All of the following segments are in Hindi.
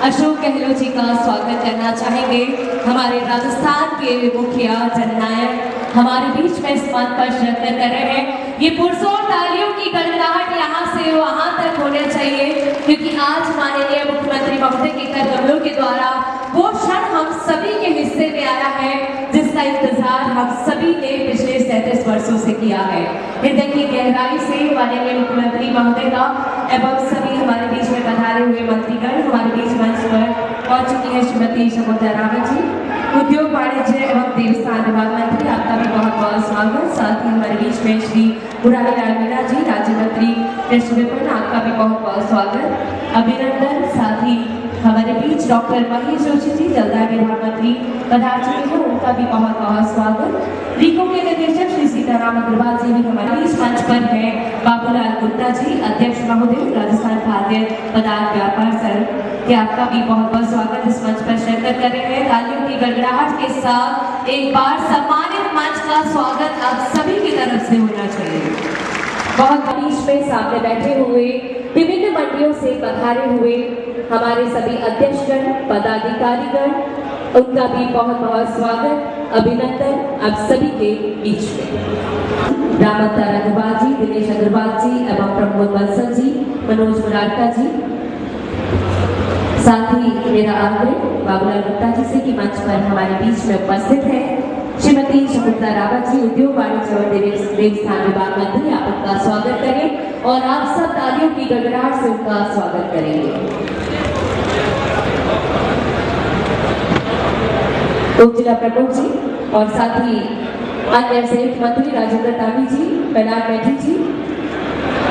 अशोक गहलोत जी का स्वागत करना चाहेंगे। हमारे राजस्थान के मुखिया जननायक हमारे बीच में इस मंच पर शिरकत कर रहे हैं। ये पुरजोर तालियों की गड़गड़ाहट यहाँ से वहाँ तक होना चाहिए, क्योंकि आज माननीय मुख्यमंत्री महोदय के कर कमलों के द्वारा वो क्षण हम सभी के हिस्से में आया है जिसका इंतजार हम सभी ने पिछले 37 वर्षों से किया है। हृदय की गहराई से माननीय मुख्यमंत्री महोदय का एवं सभी हमारे बीच में पधारे हुए मंत्रीगण हमारे बीच मंच पर पहुंच चुकी है। श्रीमती शकुंतला रावत जी, उद्योग वाणिज्य एवं देवस्थान विभाग मंत्री, आपका भी बहुत बहुत स्वागत। साथ ही हमारे बीच में श्री मुरारीलाल मीणा जी, राज्य मंत्री कृषि विपणन, आपका भी बहुत बहुत स्वागत, अभिनंदन। साथ ही हमारे बीच डॉक्टर महेश जोशी जी, जलदाय विभाग मंत्री पधार चुके हैं, उनका भी बहुत बहुत स्वागत। रीको के निदेशक श्री सीताराम अग्रवाल जी भी हमारे बीच मंच पर है। बाबूलाल गुप्ता जी, अध्यक्ष महोदय राजस्थान खाद्य पदार्थ व्यापार संघ, के आपका भी बहुत बहुत स्वागत। इस मंच पर शिरकत कर रहे हैं। तालियों की गड़गड़ाहट के साथ एक बार सम्मानित मंच का स्वागत आप सभी की तरफ से होना चाहिए। बहुत बीच में सामने बैठे हुए विभिन्न मंडियों से पधारे हुए हमारे सभी अध्यक्षगण पदाधिकारीगण, उनका भी बहुत बहुत स्वागत, अभिनंदन आप सभी के बीच में। रामतार अग्रवाल जी, दिनेश अग्रवाल जी एवं प्रमोद बंसल जी, मनोज मुरारका जी, साथ ही मेरा आग्रह बाबूलाल गुप्ता जी से कि मंच पर हमारे बीच में उपस्थित है श्रीमती शकुंतला रावत जी, उद्योग वाणिज्य और देवस्थान विभाग मंत्री, आप उनका स्वागत करें और आप सब तालियों की गड़गड़ाहट से उनका स्वागत करेंगे। उप जिला प्रमुख जी और साथ ही अन्य संयुक्त मंत्री राजेंद्र तावी जी, प्रहलाद मैठी जी,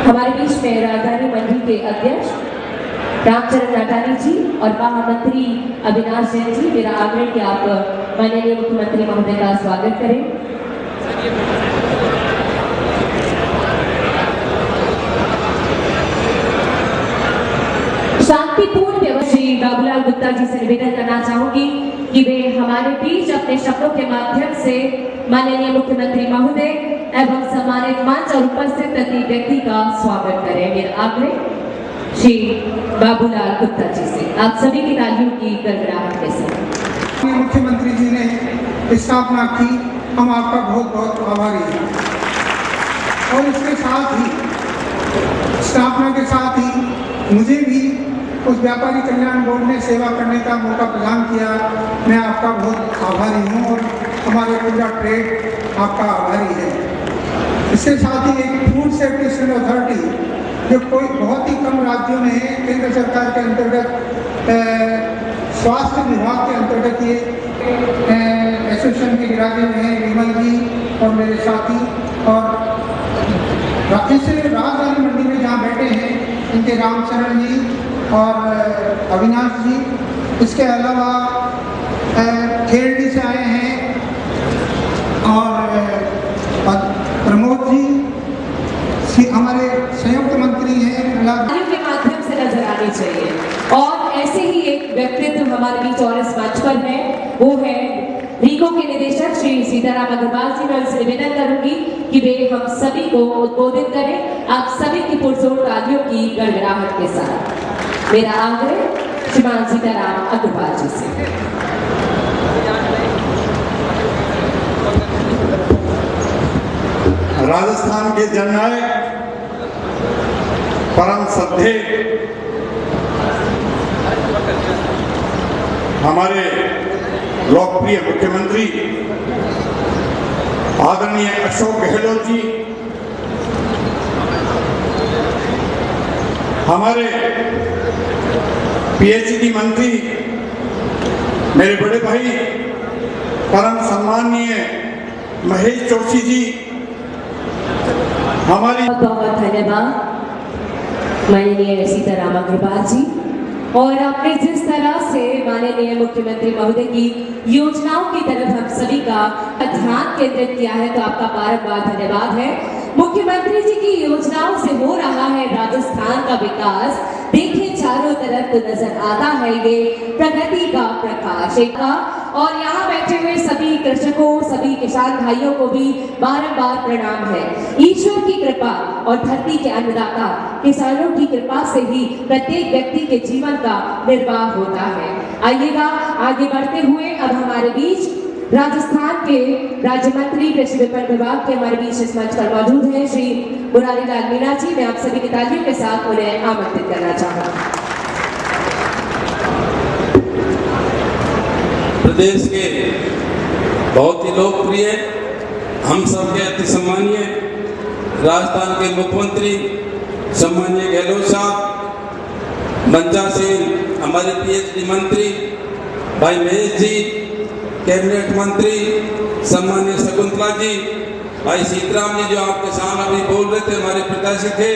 हमारे बीच में राजधानी मंडी के अध्यक्ष रामचरण नाटानी जी और महामंत्री अविनाश जैन जी, मेरा आग्रह कि आप माननीय मुख्यमंत्री महोदय का स्वागत करें। शांतिपूर्ण व्यवस्था श्री बाबूलाल गुप्ता जी से निवेदन करना चाहूंगी कि वे हमारे बीच अपने शब्दों के माध्यम से माननीय मुख्यमंत्री महोदय एवं सम्मानित मंच और उपस्थित प्रत्येक व्यक्ति का स्वागत करें। मेरा आग्रह श्री बाबूलाल गुप्ता जी से आप सभी की तालियों की गड़गड़ाहट के साथ। मुख्यमंत्री जी ने स्थापना की, हम आपका बहुत बहुत आभारी हैं। और इसके साथ ही स्थापना के साथ ही मुझे भी उस व्यापारी कल्याण बोर्ड में सेवा करने का मौका प्रदान किया। मैं आपका बहुत आभारी हूँ और हमारे पूरा ट्रेड आपका आभारी है। इसके साथ ही एक फूड सेफ्टी अथॉरिटी जो कोई बहुत ही कम राज्यों में है, केंद्र सरकार के अंतर्गत स्वास्थ्य विभाग के अंतर्गत ये एसोसिएशन के गिराजे में हैं विमल जी और मेरे साथी, और इस राजधानी मंडी में जहाँ बैठे हैं इनके रामचरण जी और अविनाश जी, इसके अलावा खेरडी से आए हैं और प्रमोद जी हमारे संयुक्त मंत्री हैं। के माध्यम से नजर आनी चाहिए। और ऐसे ही एक व्यक्तित्व हमारे बीच और इस मंच पर है, वो है रीको के निदेशक श्री सीताराम अग्रवाल जी। मैं उनसे निवेदन करूंगी कि वे हम सभी को उद्बोधित करें आप सभी की पुरजोर तालियों की गड़गड़ाहट के साथ। मेरा आग्रह श्रीमान सीताराम अग्रवाल जी से। राजस्थान के जननायक परम श्रद्धेय हमारे लोकप्रिय मुख्यमंत्री आदरणीय अशोक गहलोत जी, हमारे पीएचडी मंत्री मेरे बड़े भाई परम सम्माननीय महेश जोशी जी, हमारी बहुत धन्यवाद माननीय सीताराम अग्रवाल जी। और आपने जिस तरह से माननीय मुख्यमंत्री महोदय की योजनाओं की तरफ हम सभी का ध्यान केंद्रित किया है, तो आपका बार-बार धन्यवाद है। मुख्यमंत्री जी की योजनाओं से हो रहा है राजस्थान का विकास। देखिए चारों तरफ तो नजर आता है ये प्रगति का प्रकाश का, और यहाँ बैठे हुए सभी कृषकों, सभी किसान भाइयों को भी बारंबार प्रणाम है। ईश्वर की कृपा और धरती के अन्नदाता किसानों की कृपा से ही प्रत्येक व्यक्ति के जीवन का निर्वाह होता है। आइएगा आगे बढ़ते हुए अब हमारे बीच राजस्थान के राज्य मंत्री कृषि विपणन विभाग के हमारे बीच इस मंच पर मौजूद हैं श्री मुरारी लाल मीणा जी। मैं आप सभी की तालियों के साथ उन्हें आमंत्रित करना चाहूँगा। प्रदेश के बहुत ही लोकप्रिय, हम सबके अति सम्मानीय राजस्थान के मुख्यमंत्री सम्मानीय गहलोत साहब, मंचा सिंह हमारे पीएचडी मंत्री भाई महेश जी, कैबिनेट मंत्री सम्मानीय शकुंतला जी, भाई सीताराम जी जो आपके सामने अभी बोल रहे थे, हमारे पिताजी थे,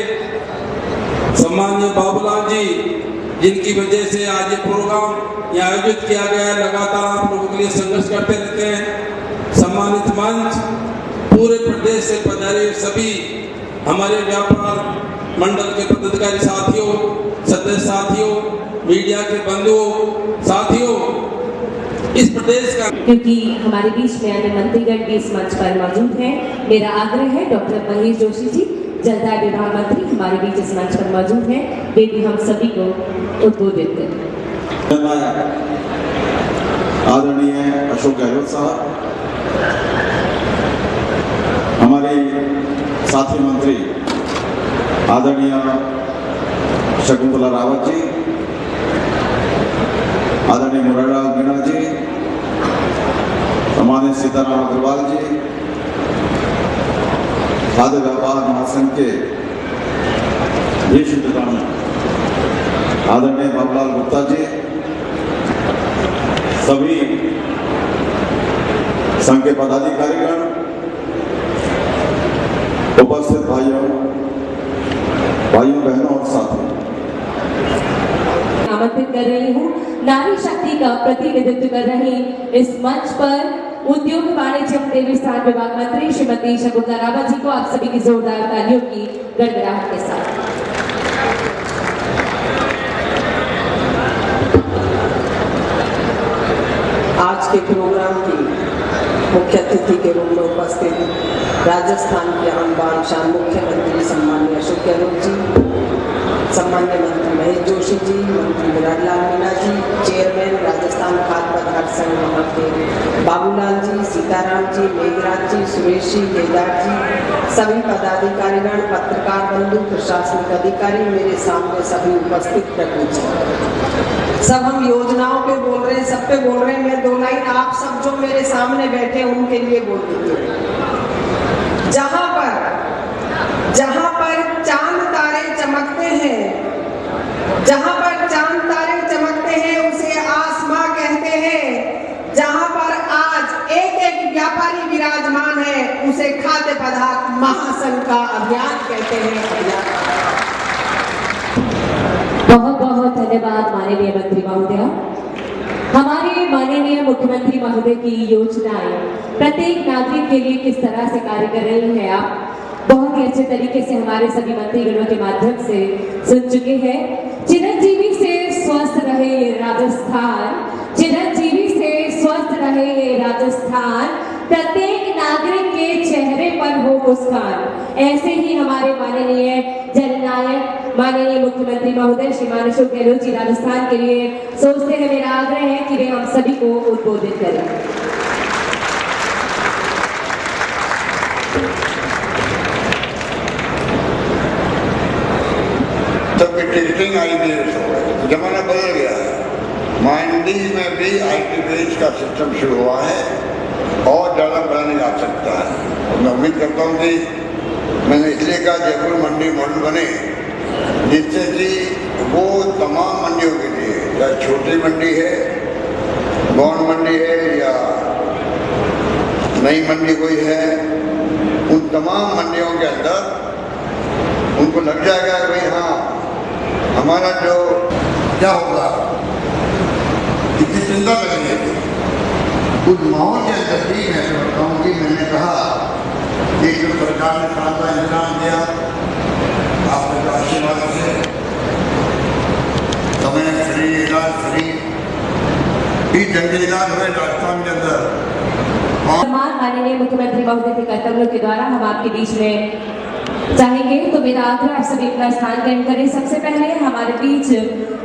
सम्मानीय बाबूलाल जी जिनकी वजह से आज ये प्रोग्राम यहाँ आयोजित किया गया है, लगातार आप लोगों के लिए संघर्ष करते रहते हैं। सम्मानित मंच, पूरे प्रदेश से पधारे सभी हमारे व्यापार मंडल के पदाधिकारी साथियों, सदस्य साथियों, मीडिया के बंधुओं, साथियों, इस प्रदेश का, क्योंकि हमारे बीच में अन्य मंत्रीगण भी इस मंच पर मौजूद हैं, मेरा आग्रह है डॉक्टर महेश जोशी जी जलदाय विभाग मंत्री हमारे बीच इस मंच पर मौजूद हैं, वे भी हम सभी को उद्बोधित करें। आदरणीय अशोक गहलोत साहब, हमारे साथी मंत्री आदरणीय शकुंतला रावत जी, आदरणीय मुरारी लाल मीणा जी, सम्मानित सीताराम अग्रवाल जी, खाद्य व्यापार महासंघ के वरिष्ठ नेताओं आदरणीय बाबूलाल गुप्ता जी, सभी संघ के पदाधिकारीगण, उपस्थित भाइयों बहनों और साथियों, आमंत्रित कर रही हूँ नारी शक्ति का प्रतिनिधित्व कर रही इस मंच पर उद्योग वाणिज्य देवस्थान विभाग मंत्री श्रीमती शकुंतला रावत जी को आप सभी की जोरदार तालियों की गड़गड़ाहट के साथ। आज के प्रोग्राम की मुख्य अतिथि के रूप में उपस्थित राजस्थान के आन शान मुख्यमंत्री सम्माननीय अशोक गहलोत जी, सम्मान्य मंत्री महेश जोशी जी, मंत्री मुरारी लाल मीणा जी, चेयरमैन राजस्थान खाद्य पदार्थ संघ वहाँ के बाबूलाल जी, सीताराम जी, मेघराज जी, सुरेश जी, केदार जी, सभी पदाधिकारीगण, पत्रकार बंधु, प्रशासनिक अधिकारी, मेरे सामने सभी उपस्थित प्रतिनिधि, सब हम योजनाओं पे बोल रहे हैं, सब पे बोल रहे हैं। मैं दो लाइन आप सब जो मेरे सामने बैठे उनके लिए बोल दीजिए। जहाँ पर चांद तारे चमकते हैं, जहाँ पर चांद तारे चमकते हैं उसे आसमां कहते हैं। जहाँ पर आज एक एक व्यापारी विराजमान है उसे खाद्य पदार्थ महासंघ का अभियान कहते हैं। बहुत बहुत धन्यवाद माननीय मंत्री महोदय। हमारे माननीय मुख्यमंत्री महोदय की योजनाएं प्रत्येक नागरिक के लिए किस तरह से कार्य कर रही है, आप बहुत ही अच्छे तरीके से हमारे सभी मंत्रीगणों के माध्यम से सुन चुके हैं। चिरंजीवी से स्वस्थ रहे ये राजस्थान, चिरंजीवी से स्वस्थ रहे ये राजस्थान, प्रत्येक नागरिक के चेहरे पर हो मुस्कान। ऐसे ही हमारे माननीय जननायक माननीय मुख्यमंत्री महोदय श्रीमान अशोक गहलोत जी राजस्थान के लिए सोचते हैं। मेरा आग्रह है कि वे हम सभी को उद्बोधित करें। तब टिकटिंग आई बेस हो गई, जमाना बदल गया है। माइंडी में भी IT बेस का सिस्टम शुरू हुआ है और ज़्यादा बढ़ाने जा सकता है। मैं उम्मीद करता हूँ कि मैंने इसलिए कहा जयपुर मंडी मॉडल बने, जिससे कि वो तमाम मंडियों के लिए, या छोटी मंडी है, गौन मंडी है या नई मंडी कोई है, उन तमाम मंडियों के अंदर उनको लग जाएगा कि भाई हाँ हमारा जो क्या होगा, इतनी चिंता लगेगी उस माहौल के अंदर भी। मैं समझता हूँ कि मैंने कहा कि जो सरकार ने खाद का इंतजाम किया आपके जो आशीर्वाद से, समय फ्री, इलाज फ्री, ई जंगी ऐलान हुए राजस्थान के अंदर। सम्मान माननीय मुख्यमंत्री महोदय के कर्तव्यों के द्वारा हम आपके बीच में चाहेंगे तो मेरा आग्रह आप सभी का स्थान ग्रहण करें। सबसे पहले हमारे बीच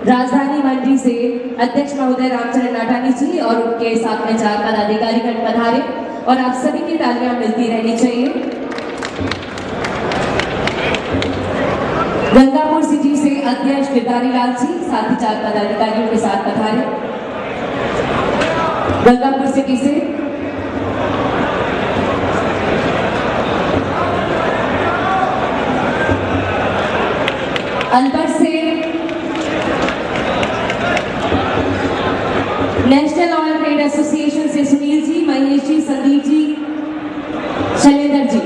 राजधानी मंडी से अध्यक्ष महोदय रामचरण नाटानी जी और उनके साथ में 4 पदाधिकारीगण पधारे और आप सभी की तालियां मिलती रहनी चाहिए। गंगापुर सिटी से अध्यक्ष गिरधारी लाल जी साथ ही 4 पदाधिकारियों के साथ पधारे। गंगापुर सिटी से अलवर से नेशनल ऑयल ट्रेड एसोसिएशन से सुनील जी, महेश जी, संदीप जी, शैलेंद्र जी।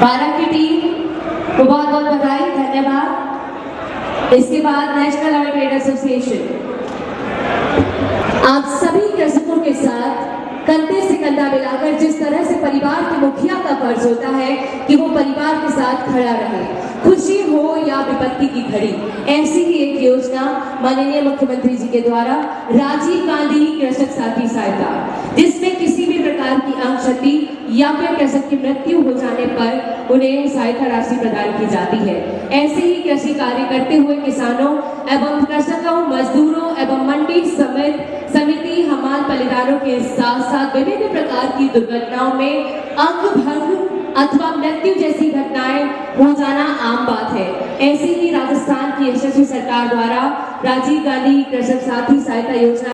12 की टीम को बहुत बहुत बधाई, धन्यवाद। इसके बाद नेशनल ऑयल ट्रेड एसोसिएशन आप सभी कृषकों के साथ कंधे से कंधा मिलाकर जिस तरह से परिवार के मुखिया का फर्ज होता है कि वो परिवार के साथ खड़ा रहे, खुशी हो या विपत्ति की घड़ी, ऐसी ही एक योजना माननीय मुख्यमंत्री जी के द्वारा राजीव गांधी कृषक साथी सहायता, जिसमें किसी भी प्रकार की अंग क्षति या फिर कृषक की मृत्यु हो जाने पर उन्हें सहायता राशि प्रदान की जाती है। ऐसे ही कृषि कार्य करते हुए किसानों एवं कृषकों, मजदूरों एवं मंडी समिति हमाल पल्लेदारों के साथ साथ विभिन्न प्रकार की दुर्घटनाओं में अंग भंग अथवा मृत्यु जैसी घटनाएं हो जाना आम बात है। ऐसी ही राजस्थान की यशस्वी सरकार द्वारा राजीव गांधी कृषक साथी सहायता योजना